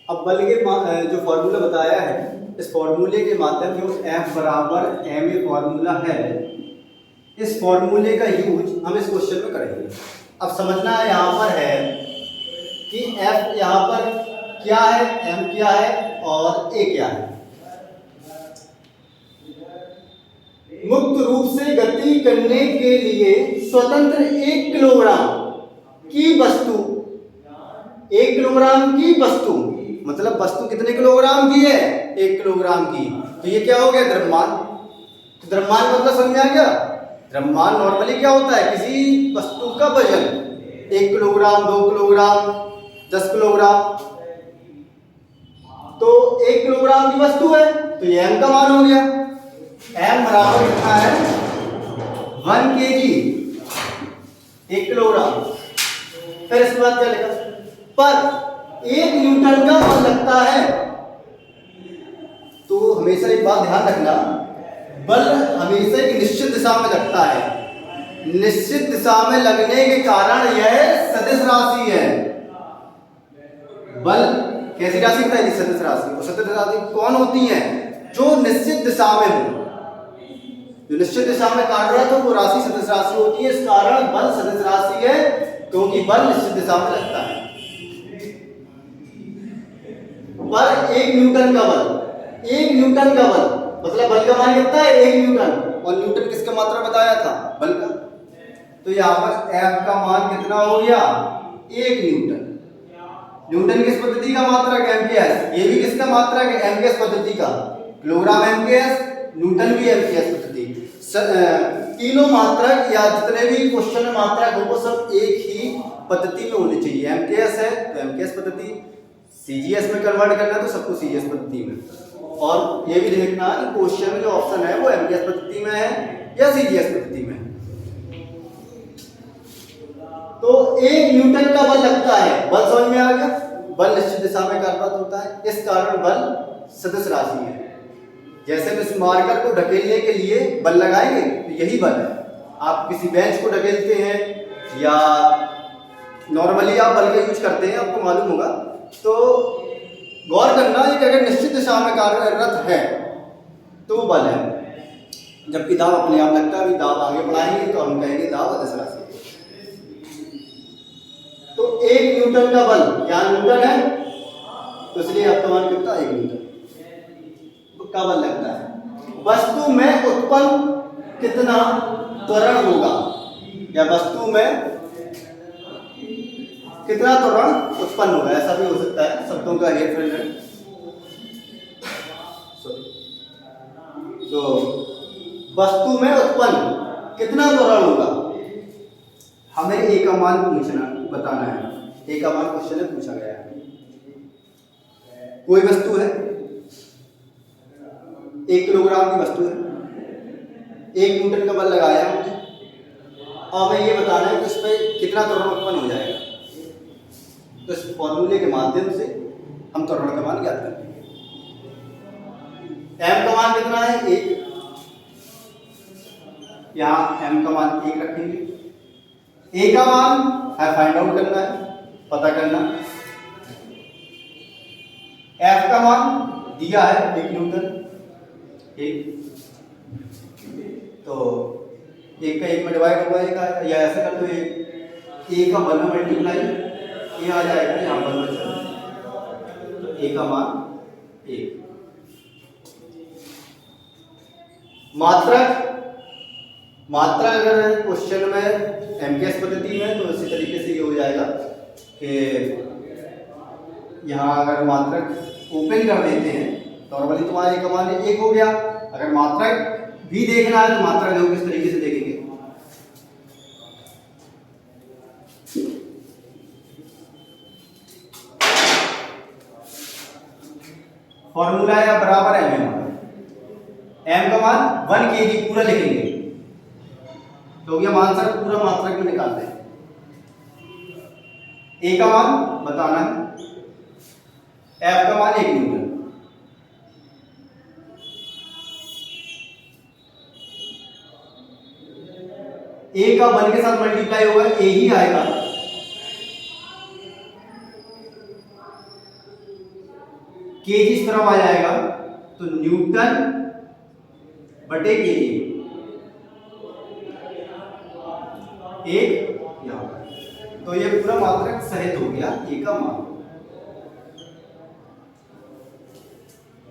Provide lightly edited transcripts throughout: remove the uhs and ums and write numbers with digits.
अब बल के जो फॉर्मूला बताया है, इस फॉर्मूले के माध्यम से F बराबर ma फॉर्मूला है, इस फॉर्मूले का यूज हम इस क्वेश्चन में करेंगे। अब समझना है यहाँ पर है कि F यहाँ पर क्या है, m क्या है और a क्या है। मुक्त रूप से गति करने के लिए स्वतंत्र 1 किलोग्राम की वस्तु, 1 किलोग्राम की वस्तु मतलब वस्तु कितने किलोग्राम की है, 1 किलोग्राम की। तो ये क्या हो गया, द्रव्यमान। तो द्रव्यमान मतलब समझ आ गया। द्रव्यमान नॉर्मली क्या होता है, किसी वस्तु का वजन, 1 किलोग्राम 2 किलोग्राम 10 किलोग्राम। तो 1 किलोग्राम की वस्तु है तो ये m का मान हो गया। m बराबर कितना है, 1 kg, 1 किलोग्राम। फिर इसके बाद क्या लिखा, पर 1 न्यूटन का बल लगता है। तो हमेशा एक बात ध्यान रखना, बल हमेशा एक निश्चित दिशा में लगता है। निश्चित दिशा में लगने के कारण यह सदिश राशि है। बल कैसी राशि बताएगी, सदिश राशि। और सदिश राशि कौन होती है, जो निश्चित दिशा में हो, जो निश्चित दिशा में कार्यरत हो वो राशि सदिश राशि होती है। इस कारण बल सदिश राशि है, क्योंकि बल निश्चित दिशा में लगता है। पर 1 न्यूटन का बल, 1 न्यूटन का बल मतलब बल का मान कितना है, 1 न्यूटन। और न्यूटन किसका मात्रा बताया था, बल का। तो यहाँ पर F का मान कितना हो गया, 1 न्यूटन। न्यूटन किस पद्धति का मात्रक, एमकेएस। ये भी किसका मात्रक है, एमकेएस पद्धति का। किलोग्राम एमकेएस, न्यूटन भी एमकेएस पद्धति। तीनों मात्रक या जितने भी क्वेश्चन में मात्रक हो वो सब एक ही पद्धति में होनी चाहिए। एमकेएस है तो एमकेएस पद्धति, सीजीएस में कन्वर्ट करना तो सबको सीजीएस पद्धति में। और ये भी देखना कि क्वेश्चन में जो ऑप्शन है वो एमकेएस पद्धति में है या सीजीएस पद्धति में है। तो 1 न्यूटन का बल लगता है, बल समझ में आ गया। बल निश्चित दिशा में कार्यरत होता है, इस कारण बल सदिश राशि है। जैसे हम इस मार्कर को ढकेलने के लिए बल लगाएंगे तो यही बल है। आप किसी बेंच को ढकेलते हैं या नॉर्मली आप बल का यूज करते हैं, आपको मालूम होगा। तो गौर करना है कि अगर निश्चित दिशा में कार्यरत है तो वो बल है, जबकि दाब अपने आप लगता है। अभी दाब आगे बढ़ाएंगे तो हम कहेंगे दाब सदिश राशि। तो 1 न्यूटन का बल, यहाँ न्यूटन है तो इसलिए आपका मान कितना, 1 न्यूटन का बल लगता है। वस्तु में उत्पन्न कितना त्वरण होगा, या वस्तु में कितना त्वरण उत्पन्न होगा, ऐसा भी हो सकता है, शब्दों का हेरफेर है। तो वस्तु में उत्पन्न कितना त्वरण होगा, हमें ए का मान पूछना बताना है। ए का मान क्वेश्चन में पूछा गया है। कोई वस्तु है, 1 किलोग्राम की वस्तु है, 1 न्यूटन का बल लगाया हमने, और हमें ये बताना है कि उस पर कितना त्वरण उत्पन्न हो जाएगा। तो इस फॉर्मूले के माध्यम से हम त्वरण का मान ज्ञात करेंगे। m का मान कितना है, 1। यहाँ m का मान 1 रखेंगे। a का मान है फाइंड आउट करना है, पता करना। f का मान दिया है 1 न्यूटन, 1। तो 1 का 1 में डिवाइड होगा, 1 आएगा, या ऐसे कर दो, 1 का बल में मल्टीप्लाई, ये आ जाएगा, यहाँ बल में चलो। तो a का मान 1। मात्रक, मात्रा अगर क्वेश्चन में एमकेएस पद्धति में तो इसी तरीके से ये हो जाएगा कि यहाँ अगर मात्रक ओपन कर देते हैं, नॉर्मली तुम्हारा एक मान 1 हो गया। अगर मात्रक भी देखना है तो मात्रक लोग किस तरीके से देखेंगे, फॉर्मूला या बराबर एम का मान 1 kg पूरा लिखेंगे, तो ये मान सर पूरा मात्रक में निकालते हैं। ए का मान बताना है, एफ का मान 1 न्यूटन। ए का 1 के साथ मल्टीप्लाई होगा, ए ही आएगा। केजी इस तरफ आ जाएगा तो न्यूटन बटे केजी, एक यहाँ पर, तो ये पूरा मात्रक सहित हो गया ए का मान।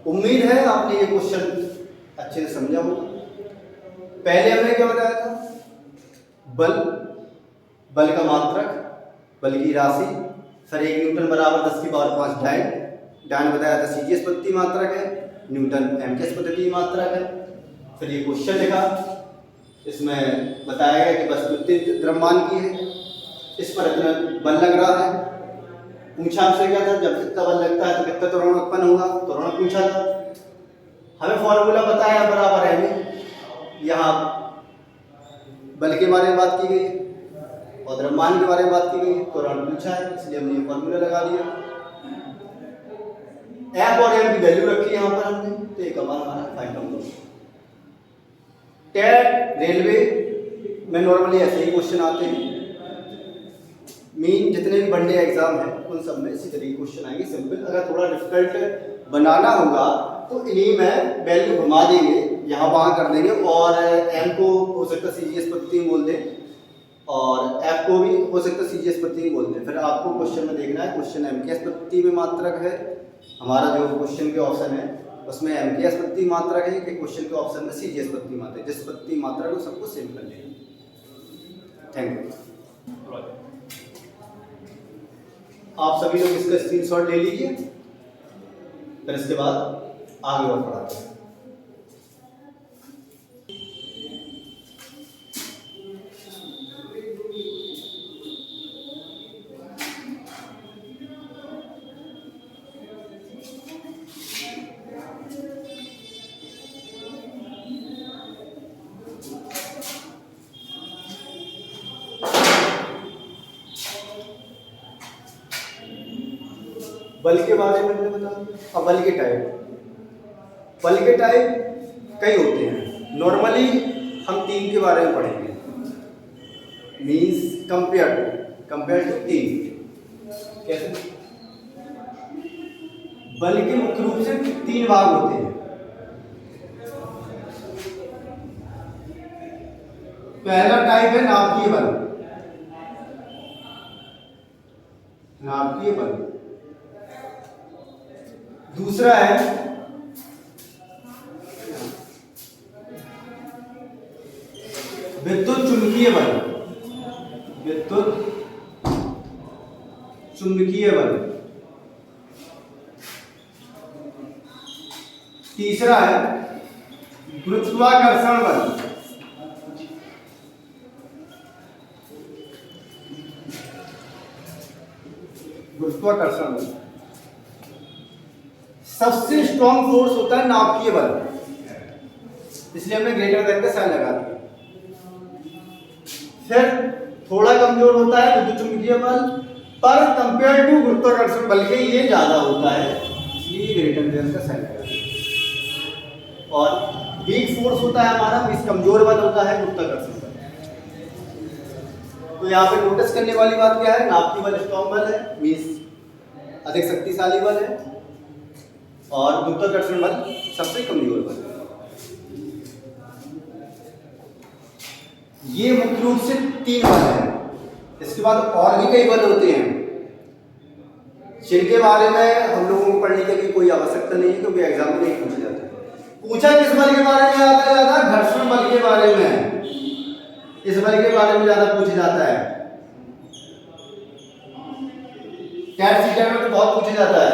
उम्मीद है आपने ये क्वेश्चन अच्छे से समझा होगा। पहले हमने क्या बताया था, बल का मात्रक, बल की राशि, फिर 1 न्यूटन बराबर 10 की पावर 5 डायन बताया था सीजीएस पद्धति मात्रक है, न्यूटन एमकेएस पद्धति मात्रक है। फिर ये क्वेश्चन लिखा, इसमें बताया गया कि वस्तु इतने द्रव्यमान की है, इस पर इतना बल लग रहा है। पूछा आपसे क्या था, जब इतना बल लगता है तो कितना त्वरण उत्पन्न होगा, त्वरण पूछा था। हमें फॉर्मूला बताया बराबर है, यहाँ बल के बारे में बात की गई है और द्रव्यमान के बारे में बात की गई है, त्वरण पूछा है, इसलिए हमने ये फॉर्मूला लगा दिया। एफ और एम की वैल्यू रखी है यहाँ पर हमने, तो एक हमारा फाइंड आउट होगा। टेट रेलवे में नॉर्मली ऐसे ही क्वेश्चन आते हैं, मेन जितने भी वनडे एग्जाम है उन सब में इसी तरीके क्वेश्चन आएंगे सिंपल। अगर थोड़ा डिफिकल्ट बनाना होगा तो इन्हीं में वैल्यू घुमा देंगे, यहाँ वहाँ कर देंगे, और एम को हो सकता है सीजीएस पद्धति में बोल दें और एफ को भी हो सकता है सीजीएस पद्धति में बोल दें। फिर आपको क्वेश्चन में देखना है, क्वेश्चन एमकेएस पद्धति में मात्रक है, हमारा जो क्वेश्चन के ऑप्शन है उसमें एमकेएस पद्धति मात्रक है कि क्वेश्चन के ऑप्शन में सीजीएस पद्धति मात्रक, जिस पद्धति मात्रक को सबको सेम कर लेंगे। Thank you. आप सभी लोग इसका स्क्रीनशॉट ले लीजिए, फिर इसके बाद आगे और पढ़ाते हैं। बल के बारे में मैंने बता दिया। अब बल के टाइप कई होते हैं, नॉर्मली हम 3 के बारे में पढ़ेंगे, मींस कंपेयर टू 3। कैसे? बल के मुख्य रूप से 3 भाग होते हैं। पहला टाइप है नाभिकीय बल, दूसरा है विद्युत चुंबकीय बल, तीसरा है गुरुत्वाकर्षण बल, सबसे स्ट्रॉन्ग फोर्स होता है नाभिकीय बल, इसलिए हमने ग्रेटर देन का साइन लगा दिया। फिर थोड़ा कमजोर होता है विद्युत चुंबकीय बल, पर कंपेयर टू गुरुत्वाकर्षण बल के ये ज्यादा होता है, इसलिए ग्रेटर देन का साइन लगा दिया। और वीक फोर्स होता है हमारा, इस कमजोर बल होता है गुरुत्वाकर्षण बल। तो यहाँ पे नोटिस करने वाली बात क्या है, नाभिकीय बल स्ट्रॉन्ग बल है, मींस अधिक शक्तिशाली बल है, और गुरुत्वाकर्षण बल सबसे कमजोर बल है। ये मुख्य रूप से 3 बल है। इसके बाद और भी कई बल होते हैं जिनके बारे में हम लोगों को पढ़ने की कोई आवश्यकता नहीं है, क्योंकि एग्जाम में नहीं पूछा जाता है। पूछा किस बल के बारे में आता है? घर्षण बल के बारे में, इस बल के बारे में ज्यादा पूछा जाता है। कैट सीटेट में तो बहुत पूछा जाता है,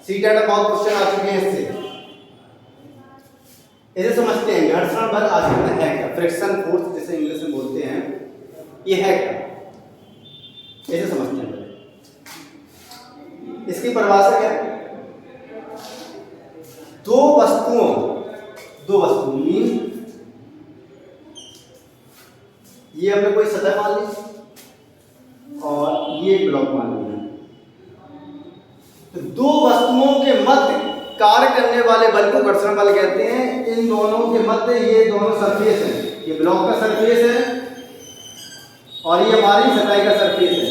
सीटेट में बहुत क्वेश्चन आ चुके हैं इससे। इसे समझते हैं, घर्षण बल आखिर में है क्या, फ्रिक्शन फोर्स जिसे इंग्लिश में बोलते हैं, ये है क्या, इसे समझते हैं। इसकी परिभाषा क्या है? दो वस्तुओं मीन, ये हमने कोई सतह मान ली और ये एक ब्लॉक मान लिया, तो दो वस्तुओं के मध्य कार्य करने वाले बल को घर्षण बल कहते हैं। इन दोनों के मध्य ये दोनों सरफेस है, ये ब्लॉक का सरफेस है और ये हमारी सतह का सरफेस है।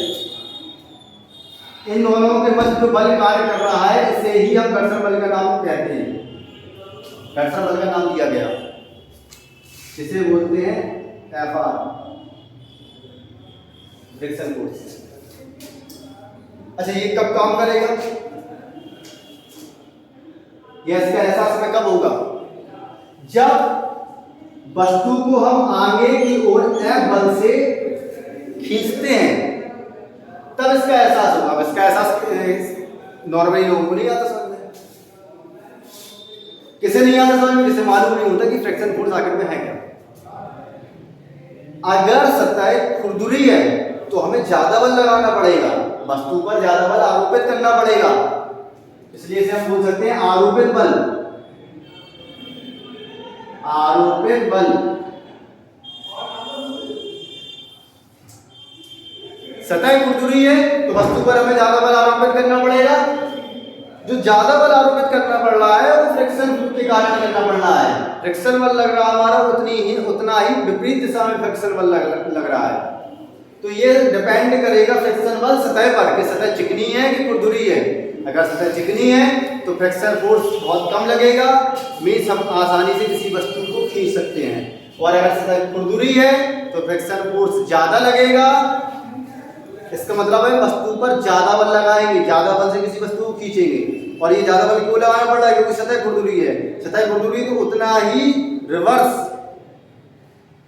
इन दोनों के मध्य जो बल कार्य कर रहा है इसे ही हम घर्षण बल का नाम कहते हैं, घर्षण बल का नाम दिया गया, इसे बोलते हैं Fr, फ्रिक्शन फोर्स। अच्छा ये कब काम करेगा, ये इसका एहसास हमें कब होगा, जब वस्तु को हम आगे की ओर F बल से खींचते हैं तब इसका एहसास होगा। इसका एहसास नॉर्मली लोगों को नहीं आता समझ में। किसे नहीं आता समझ में, जिसे मालूम नहीं होता कि फ्रिक्शन फोर्स आखिर में है क्या। अगर सतह खुरदुरी है तो हमें ज्यादा बल लगाना पड़ेगा, वस्तु पर ज्यादा बल आरोपित करना पड़ेगा, इसलिए इसे हम बोल सकते हैं आरोपित बल। आरोपित बल सतह खुरदुरी है तो वस्तु पर हमें ज्यादा बल आरोपित करना पड़ेगा, जो ज्यादा बल आरोपित करना पड़ रहा है वो फ्रिक्शन के कारण करना पड़ रहा है। फ्रिक्शन बल लग रहा है हमारा उतना ही विपरीत दिशा में फ्रिक्शन बल लग रहा है। तो ये डिपेंड करेगा फ्रिक्शन बल सतह पर कि सतह चिकनी है कि खुरदुरी है। अगर सतह चिकनी है तो फ्रिक्शन फोर्स बहुत कम लगेगा, मीन्स हम आसानी से किसी वस्तु को खींच सकते हैं, और अगर सतह खुरदुरी है तो फ्रिक्शन फोर्स ज्यादा लगेगा। इसका मतलब है वस्तु पर ज्यादा बल लगाएंगे, ज्यादा बल से किसी वस्तु को खींचेंगे, और ये ज्यादा बल क्यों लगाना पड़ रहा है, क्योंकि सतह खुरदुरी है। सतह खुरदुरी तो उतना ही रिवर्स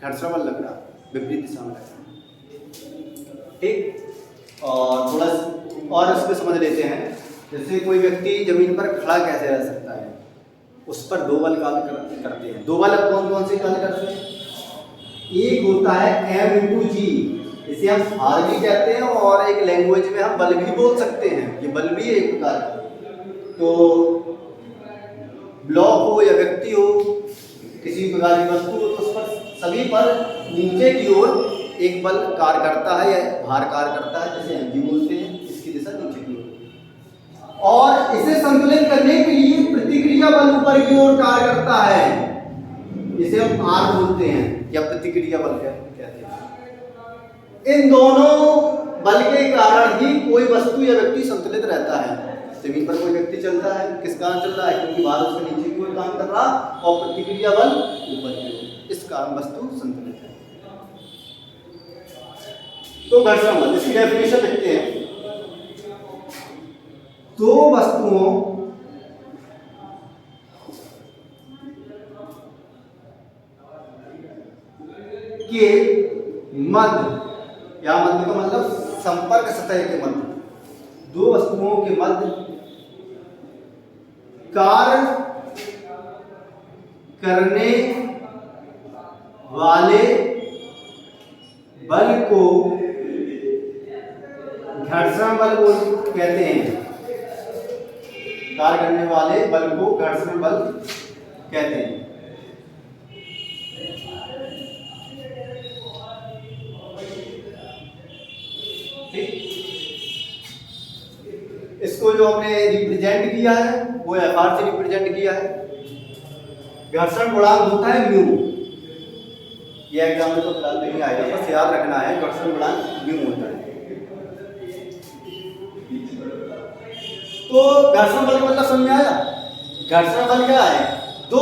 घर्षण बल लग रहा है, विपरीत दिशा में लग रहा है। ठीक, और थोड़ा और इसको समझ लेते हैं। जैसे कोई व्यक्ति जमीन पर खड़ा कैसे रह सकता है, उस पर दो बल कार्य करते हैं। दो बल कौन कौन से कार्य करते हैं, एक होता है F×G, इसे हम भार भी कहते हैं, और एक लैंग्वेज में हम बल भी बोल सकते हैं। ये बल भी एक प्रकार का, तो ब्लॉक हो या व्यक्ति हो, किसी प्रकार की वस्तु हो, तो उस पर सभी पर नीचे की ओर एक बल कार्य करता है या भार कार्य करता है, जिसे mg बोलते हैं। इसकी दिशा नीचे की ओर, और इसे संतुलित करने के लिए प्रतिक्रिया बल ऊपर की ओर कार्य करता है, जिसे हम R बोलते हैं या प्रतिक्रिया बल कहते हैं। इन दोनों बल के कारण ही कोई वस्तु या व्यक्ति संतुलित रहता है। जमीन पर कोई व्यक्ति चलता है, किस कारण चल रहा है, क्योंकि भार उसके नीचे की ओर काम कर रहा और प्रतिक्रिया बल ऊपर की ओर, इस कारण वस्तु संतुलित है। तो घर्षण बल, इसकी डेफिनेशन लिखते हैं। दो वस्तुओं के मध्य, या मध्य का मतलब संपर्क सतह के मध्य, दो वस्तुओं के मध्य कार्य करने वाले बल को घर्षण बल कहते हैं। कार्य करने वाले बल को घर्षण बल कहते हैं। इसको जो हमने रिप्रेजेंट किया है वो Fr से रिप्रेजेंट किया है। घर्षण गुणांक होता है म्यू, ये एग्जाम में तो फिलहाल नहीं आएगा, बस याद रखना है घर्षण गुणांक म्यू होता है। तो घर्षण बल का मतलब समझ में आया। घर्षण बल क्या है, दो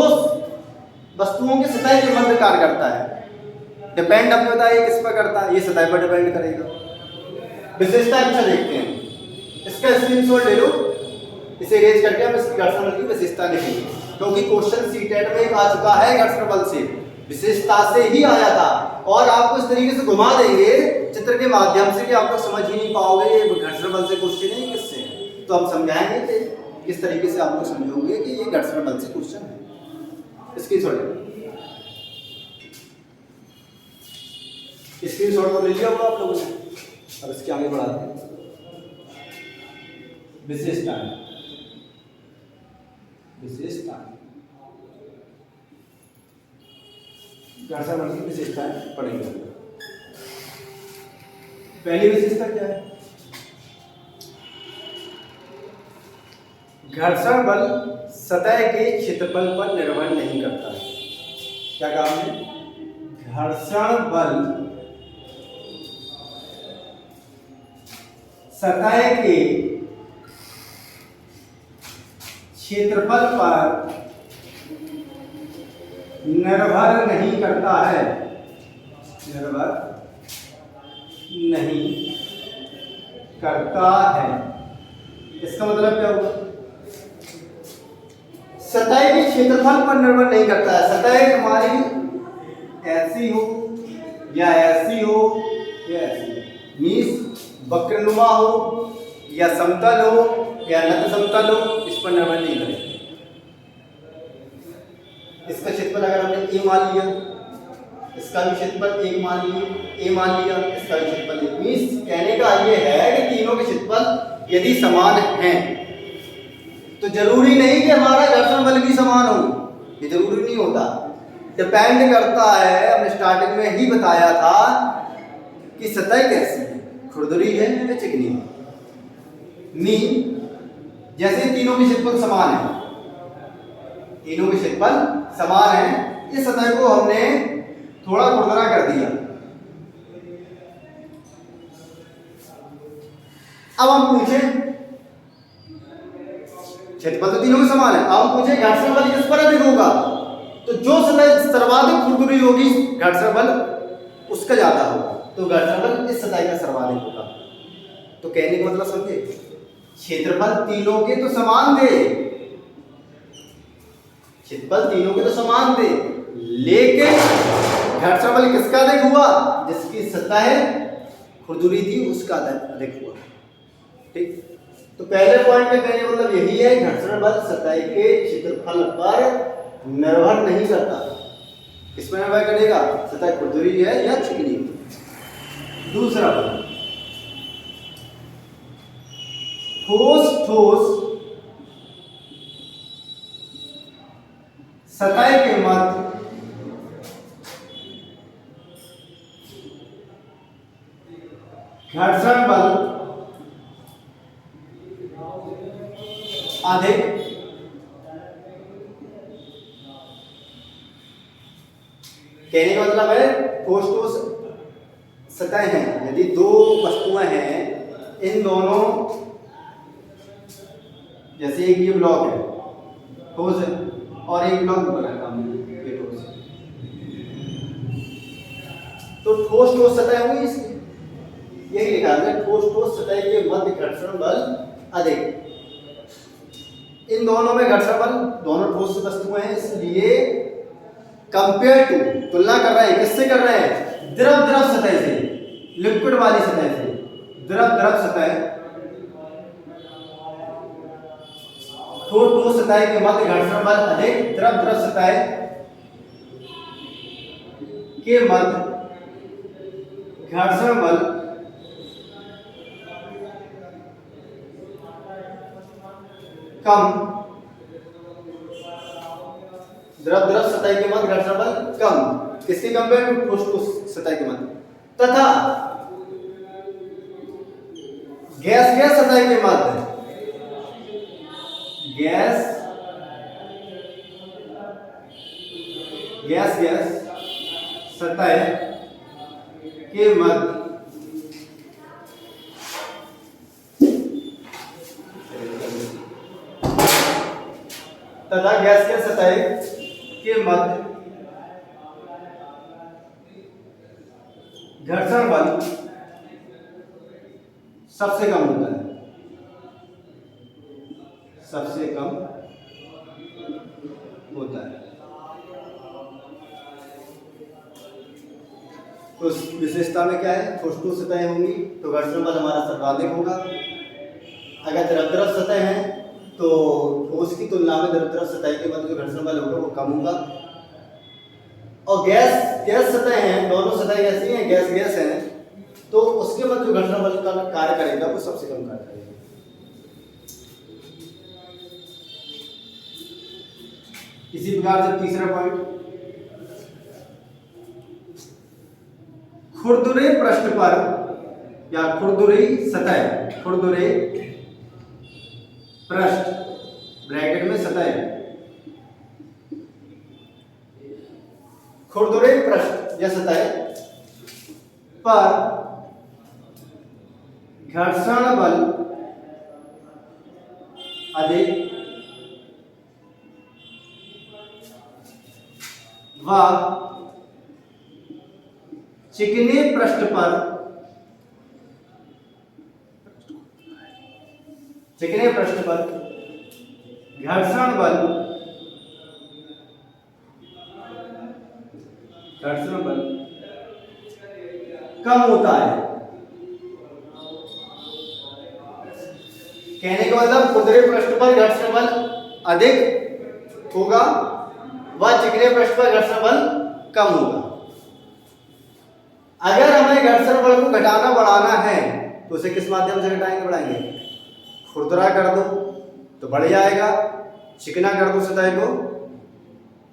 वस्तुओं के सतह के मध्य कार्य करता है। डिपेंड आपने बताया किस पर करता है, ये सतह पर डिपेंड करेगा। विशेषता अच्छा देखते हैं, इसका स्क्रीनशॉट ले लो, इसे रेज करके हम इस घर्षण बल की विशेषता लिखेंगे, क्योंकि क्वेश्चन सीटेट में एक आ चुका है घर्षण बल से, विशेषता से ही आया था, और आपको इस तरीके से घुमा देंगे चित्र के माध्यम से कि आप लोग समझ ही नहीं पाओगे ये घर्षण बल से क्वेश्चन है किससे। तो हम समझाएंगे कि किस तरीके से आप लोग समझोगे कि ये घर्षण बल से क्वेश्चन है। स्क्रीनशॉट तो ले लिया होगा आप लोगों ने। अब इसके आगे बढ़ाते हैं। विशेषताएं, घर्षण बल की विशेषताएं पढ़ेंगे। पहली विशेषता क्या है, घर्षण बल सतह के क्षेत्रफल पर निर्भर नहीं करता है। क्या काम है, घर्षण बल सतह के क्षेत्रफल पर निर्भर नहीं करता है, निर्भर नहीं करता है। इसका मतलब क्या हुआ? सतह के क्षेत्रफल पर निर्भर नहीं करता है। सतह हमारी ऐसी हो या ऐसी हो या ऐसी हो, मीन्स वक्रनुमा हो या समतल हो या नत समतल हो, इस पर निर्भर नहीं करेगा। इसका क्षेत्रफल अगर हमने ए मान लिया, इसका भी क्षेत्रफल ए मान लिया, इसका भी क्षेत्रफल ए, मीन्स कहने का ये है कि तीनों के क्षेत्रफल यदि समान हैं तो जरूरी नहीं कि हमारा घर्षण बल भी समान हो, ये जरूरी नहीं होता। डिपेंड करता है, हमने स्टार्टिंग में ही बताया था कि सतह कैसी है, खुरदरी है या चिकनी है। मीन जैसे तीनों के क्षेत्रफल समान है, तीनों के क्षेत्रफल समान है, इस सतह को हमने थोड़ा खुरदरा कर दिया। अब हम पूछे, क्षेत्रफल तो तीनों के समान है, अब हम पूछे घर्षण बल किस पर अधिक होगा, तो जो सतह सर्वाधिक खुरदरी होगी घर्षण बल उसका ज्यादा होगा, तो घर्षण बल इस सतह का सर्वाधिक होगा। तो कहने का मतलब समझे, क्षेत्रफल तीनों के तो समान थे, क्षेत्रफल तीनों के तो समान थे, लेकिन घर्षण बल किसका अधिक हुआ? जिसकी सतह खुरदरी थी उसका अधिक हुआ। ठीक, तो पहले पॉइंट में कहने का मतलब यही है, घर्षण बल सतह के क्षेत्रफल पर निर्भर नहीं करता। किसमें निर्भर करेगा? सतह खुरदरी है या चिकनी। दूसरा ठोस सतह के मध्य घर्षण बल अधिक कहने का मतलब है, ठोस सतह हैं, यदि दो वस्तुएं हैं, इन दोनों, जैसे एक ये ब्लॉक है ठोस है और एक ब्लॉक ऊपर रखा हमने, ये ठोस है, तो ठोस सतह हुई इसकी, यही लिखा है, ठोस सतह के मध्य घर्षण बल अधिक। इन दोनों में घर्षण बल, दोनों ठोस वस्तुएं हैं, इसलिए कंपेयर टू, तुलना कर रहे हैं, किससे कर रहे हैं? द्रव सतह से, लिक्विड वाली सतह से, द्रव सतह, ठोस सतह के मध्य घर्षण बल अधिक, द्रव सतह के मध्य घर्षण बल कम, द्रव सतह के मध्य घर्षण बल कम, किसके कंपेयर टू? ठोस सतह के मध्य। तथा गैस सतह के मध्य, गैस सतह के मध्य तथा गैस सतह के मध्य घर्षण बल सबसे कम होता है, सबसे कम होता है। तो उस विशेषता में क्या है? ठोस सतह होंगी तो घर्षण बल हमारा सर्वाधिक होगा। अगर द्रव सतह है तो ठोस की तुलना में द्रव सतह के मध्य जो घर्षण बल होगा वो कम होगा। और गैस सतह है, दोनों सतह ऐसी हैं, गैस है, तो उसके मध्य जो घर्षण बल का कार्य करेगा वो सबसे कम कार्य करेगा। इसी प्रकार से तीसरा पॉइंट, खुरदुरे पृष्ठ पर या खुरदुरी सतह, खुरदुरे पृष्ठ ब्रैकेट में सतह, खुरदुरे पृष्ठ या सतह पर घर्षण बल अधिक व चिकने पृष्ठ पर घर्षण बल कम होता है। कहने का मतलब खुरदरे पृष्ठ पर घर्षण बल अधिक होगा व चिकने पृष्ठ पर घर्षण बल कम होगा। अगर हमें घर्षण बल को घटाना बढ़ाना है तो उसे किस माध्यम से घटाएंगे बढ़ाएंगे? खुरदरा कर दो तो बढ़ जाएगा, चिकना कर दो सतह को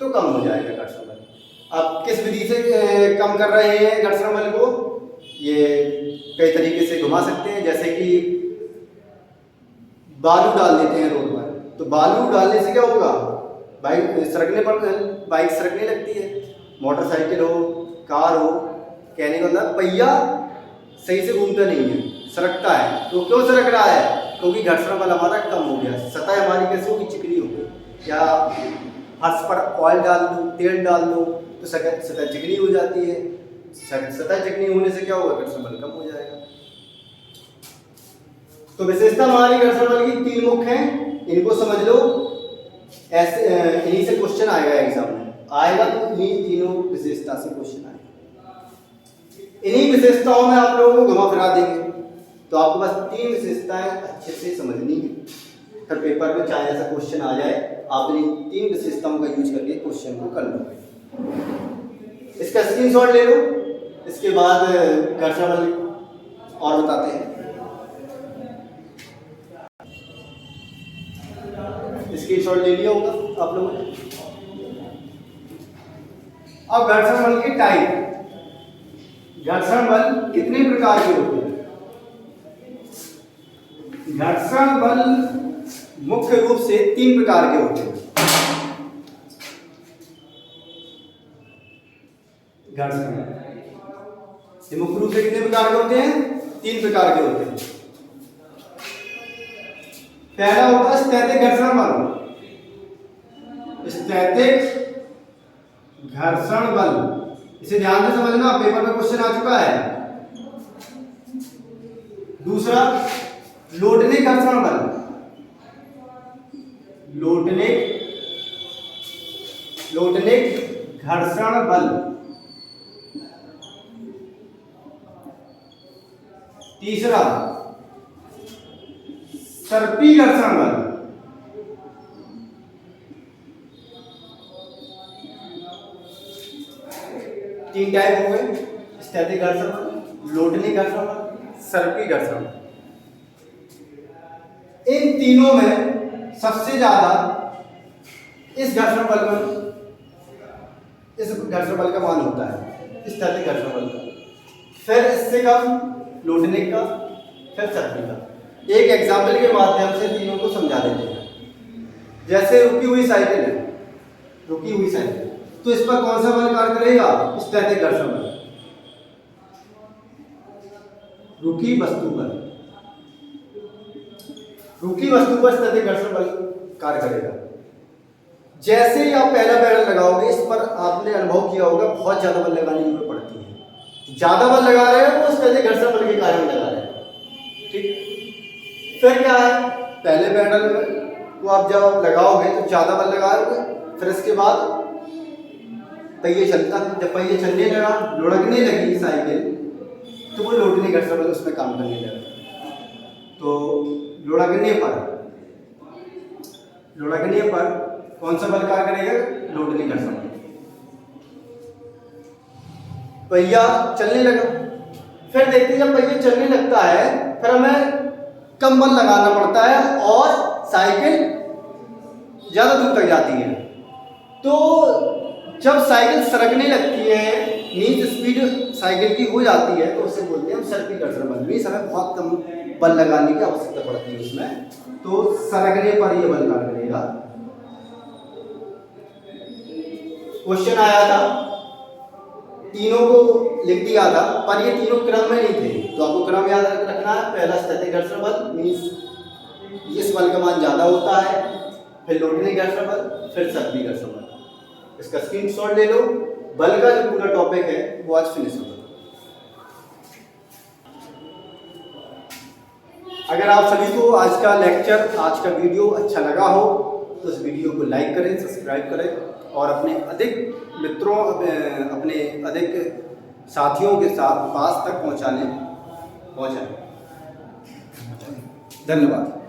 तो कम हो जाएगा घर्षण बल। अब किस विधि से कम कर रहे हैं घर्षण बल को? ये कई तरीके से घुमा सकते हैं, जैसे कि बालू डाल देते हैं रोड पर, तो बालू डालने से क्या होगा? बाइक सरकने लगती है, मोटरसाइकिल हो, कार हो। कहने का मतलब पहिया सही से घूमता नहीं है, सरकता है। तो क्यों सरक रहा है? क्योंकि घर्षण बल हमारा कम हो गया, सतह हमारी कैसे होगी? चिकनी हो गई। या फर्श पर ऑयल डाल दो, तेल डाल दो तो सतह चिकनी हो जाती है। सतह चिकनी होने से क्या होगा? घर्षण बल कम हो जाएगा। तो विशेषता हमारी घर्षण बल की 3 मुख्य हैं, इनको समझ लो। ऐसे इन्हीं से क्वेश्चन आएगा एग्जाम में, आएगा तो इन्हीं तीनों विशेषता से क्वेश्चन आएगा। इन्हीं विशेषताओं में आप लोगों को घुमा फिरा देंगे। तो आपको बस 3 विशेषताएं अच्छे से समझनी है, फिर पेपर में चाहे ऐसा क्वेश्चन आ जाए आप इन 3 विशेषताओं का यूज करके क्वेश्चन को कर लो। इसका स्क्रीनशॉट ले लो, इसके बाद घर्षण बल और बताते हैं। स्क्रीनशॉट ले लिया होगा आप लोगों ने। अब घर्षण बल की टाइप, घर्षण बल कितने प्रकार के होते हैं? घर्षण बल मुख्य रूप से 3 प्रकार के होते हैं। घर्षण ये मुख्य रूप से कितने प्रकार के होते हैं? 3 प्रकार के होते हैं। पहला होता है स्थैतिक घर्षण बल। स्थैतिक घर्षण बल, इसे ध्यान से समझना, पेपर में क्वेश्चन आ चुका है। दूसरा लोडनिक घर्षण बल। लोडनिक घर्षण बल। तीसरा सर्पी घर्षण बल। तीन टाइप हो गए, स्थैतिक घर्षण बल, लोडनिक घर्षण बल, सर्पी घर्षण बल। इन तीनों में सबसे ज्यादा इस घर्षण बल का मान होता है, स्थैतिक घर्षण बल का। फिर इससे कम लोडनिक का, फिर सर्पी का। एक एग्जाम्पल के माध्यम से तीनों को समझा देते हैं। जैसे रुकी हुई साइकिल है, तो इस पर कौन सा बल कार्य करेगा? स्थैतिक घर्षण बल। रुकी वस्तु पर स्थैतिक घर्षण बल कार्य करेगा। जैसे ही आप पहला पैडल लगाओगे, इस पर आपने अनुभव किया होगा बहुत ज्यादा बल लगाने की जरूरत पड़ती है। ज्यादा बल लगा रहे हो तो स्थैतिक घर्षण बल के कारण लगा रहे हो, ठीक। फिर क्या है, पहले पैडल को आप जब लगाओगे तो ज्यादा बल लगाओगे, फिर इसके बाद पहिए चलता है। जब पहिए चलने लगा, लुढ़कने लगी साइकिल, तो वो लोडनिक घर्षण बल उसमें काम करने लगा। तो लुढ़कने पर कौन सा बल कार्य करेगा? लोडनिक घर्षण बल। पहिया चलने लगा, फिर देखते जब पहिया चलने लगता है, फिर हमें कम बल लगाना पड़ता है और साइकिल ज्यादा दूर तक जाती है। तो जब साइकिल सरकने लगती है, मीन्स स्पीड साइकिल की हो जाती है, तो उससे बोलते हैं हम सर्पी घर्षण बल। मीन्स हमें बहुत कम बल लगाने की आवश्यकता पड़ती है उसमें, तो सरकने पर ये बल कार्य करेगा। क्वेश्चन आया था, तीनों को लिख दिया था, पर ये तीनों क्रम में नहीं थे, तो आपको क्रम याद रखना रखना है। पहला स्थैतिक घर्षण बल मीन्स इस बल का मान ज़्यादा होता है, फिर लोटनी घर्षण बल, फिर सर्पी घर्षण बल। इसका स्क्रीनशॉट ले लो। बल का जो पूरा टॉपिक है वो आज फिनिश हो गया। अगर आप सभी को आज का लेक्चर, आज का वीडियो अच्छा लगा हो तो इस वीडियो को लाइक करें, सब्सक्राइब करें और अपने अधिक मित्रों, अपने अधिक साथियों के साथ पास तक पहुंचाएं। धन्यवाद।